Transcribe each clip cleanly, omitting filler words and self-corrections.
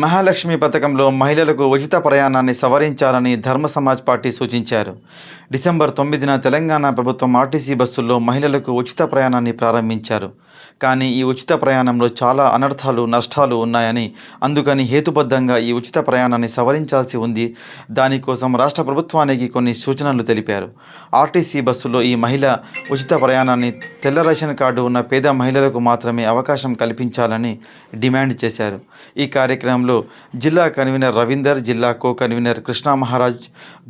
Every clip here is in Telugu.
మహాలక్ష్మి పథకంలో మహిళలకు ఉచిత ప్రయాణాన్ని సవరించాలని ధర్మ సమాజ్ పార్టీ సూచించారు. డిసెంబర్ 9న తెలంగాణ ప్రభుత్వం ఆర్టీసీ బస్సుల్లో మహిళలకు ఉచిత ప్రయాణాన్ని ప్రారంభించారు. కానీ ఈ ఉచిత ప్రయాణంలో చాలా అనర్థాలు, నష్టాలు ఉన్నాయని, అందుకని హేతుబద్ధంగా ఈ ఉచిత ప్రయాణాన్ని సవరించాల్సి ఉంది. దానికోసం రాష్ట్ర ప్రభుత్వానికి కొన్ని సూచనలు తెలిపారు. ఆర్టీసీ బస్సులో ఈ మహిళ ఉచిత ప్రయాణాన్ని తెల్ల రేషన్ కార్డు ఉన్న పేద మహిళలకు మాత్రమే అవకాశం కల్పించాలని డిమాండ్ చేశారు. ఈ కార్యక్రమంలో జిల్లా కన్వీనర్ రవీందర్, జిల్లా కో కన్వీనర్ కృష్ణా మహారాజ్,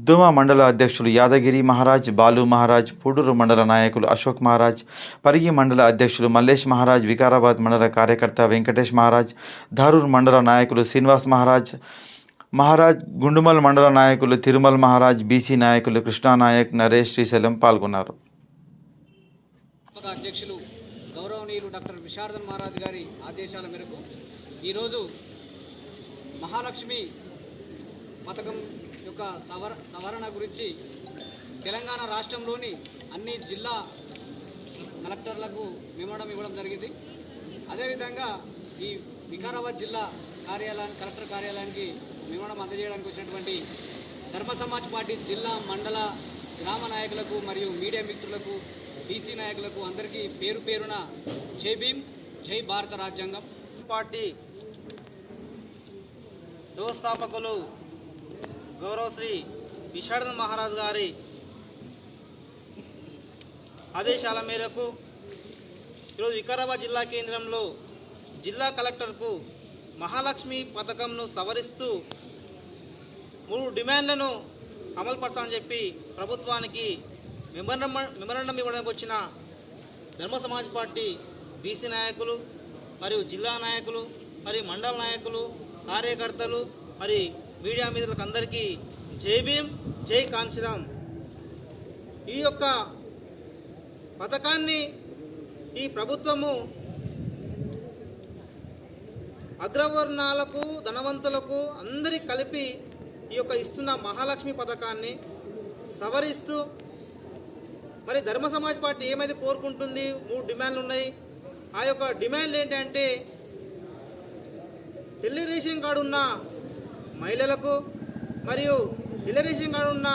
దుమా మండల అధ్యక్షులు యాదగిరి మహారాజ్, బాలు మహారాజ్, పూడూరు మండల నాయకులు అశోక్ మహారాజ్, పరిగి మండల అధ్యక్షులు మల్లేష్ మహారాజ్, వికారాబాద్ మండల కార్యకర్త వెంకటేష్ మహారాజ్, ధారూర్ మండల నాయకులు శ్రీనివాస్ మహారాజ్, గుండుమల్ మండల నాయకులు తిరుమల్ మహారాజ్, బీసీ నాయకులు కృష్ణా నాయక్, నరేష్, శ్రీశైలం పాల్గొన్నారు. అధ్యక్షులు గౌరవనీయులు డాక్టర్ విశారదన్ మహారాజ్ గారి ఆదేశాల మేరకు ఈరోజు మహాలక్ష్మి పథకం యొక్క సవరణ గురించి తెలంగాణ రాష్ట్రంలోని అన్ని జిల్లా కలెక్టర్లకు మెమోరం ఇవ్వడం జరిగింది. అదేవిధంగా ఈ వికారాబాద్ జిల్లా కలెక్టర్ కార్యాలయానికి మెమోరం అందజేయడానికి వచ్చినటువంటి ధర్మ సమాజ్ పార్టీ జిల్లా, మండల, గ్రామ నాయకులకు మరియు మీడియా మిత్రులకు, డీసీ నాయకులకు అందరికీ పేరు పేరున జై భీమ్, జై భారత రాజ్యాంగం. పార్టీ వ్యవస్థాపకులు గౌరవ శ్రీ విశారదన్ మహారాజ్ గారి ఆదేశాల మేరకు ఈరోజు వికారాబాద్ జిల్లా కేంద్రంలో జిల్లా కలెక్టర్కు మహాలక్ష్మి పథకంను సవరిస్తూ 3 డిమాండ్లను అమలుపరచాలని చెప్పి ప్రభుత్వానికి మెమరాండం ఇవ్వడానికి వచ్చిన ధర్మ సమాజ్ పార్టీ బీసీ నాయకులు మరియు జిల్లా నాయకులు మరియు మండల నాయకులు, కార్యకర్తలు మరి మీడియా మిత్రులకు అందరికీ జై భీమ్, జై కాన్శీరామ్. ఈ యొక్క పథకాన్ని ఈ ప్రభుత్వము అగ్రవర్ణాలకు, ధనవంతులకు అందరికీ కలిపి ఈ యొక్క ఇస్తున్న మహాలక్ష్మి పథకాన్ని సవరిస్తూ మరి ధర్మ సమాజ్ పార్టీ ఏమైతే కోరుకుంటుంది, 3 డిమాండ్లు ఉన్నాయి. ఆ యొక్క డిమాండ్లు ఏంటంటే తెల్ల రేషన్ కార్డు ఉన్న మహిళలకు మరియు తెల్ల రేషన్ కార్డు ఉన్న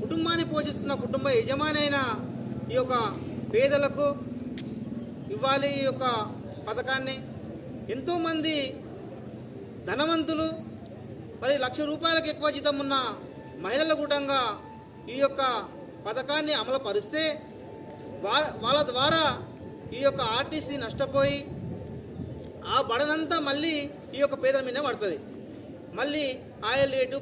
కుటుంబాన్ని పోషిస్తున్న కుటుంబ యజమాని అయిన ఈ యొక్క పేదలకు ఇవ్వాలి. ఈ యొక్క పథకాన్ని ఎంతోమంది ధనవంతులు మరి ₹1,00,000 ఎక్కువ జీతం ఉన్న మహిళల కూడంగా ఈ యొక్క పథకాన్ని అమలు పరిస్తే వాళ్ళ ద్వారా ఈ యొక్క ఆర్టీసీ నష్టపోయి ఆ బడనంతా మళ్ళీ ఈ యొక్క పేదల మీద పడుతుంది. మళ్ళీ ఆయిల్ రేటు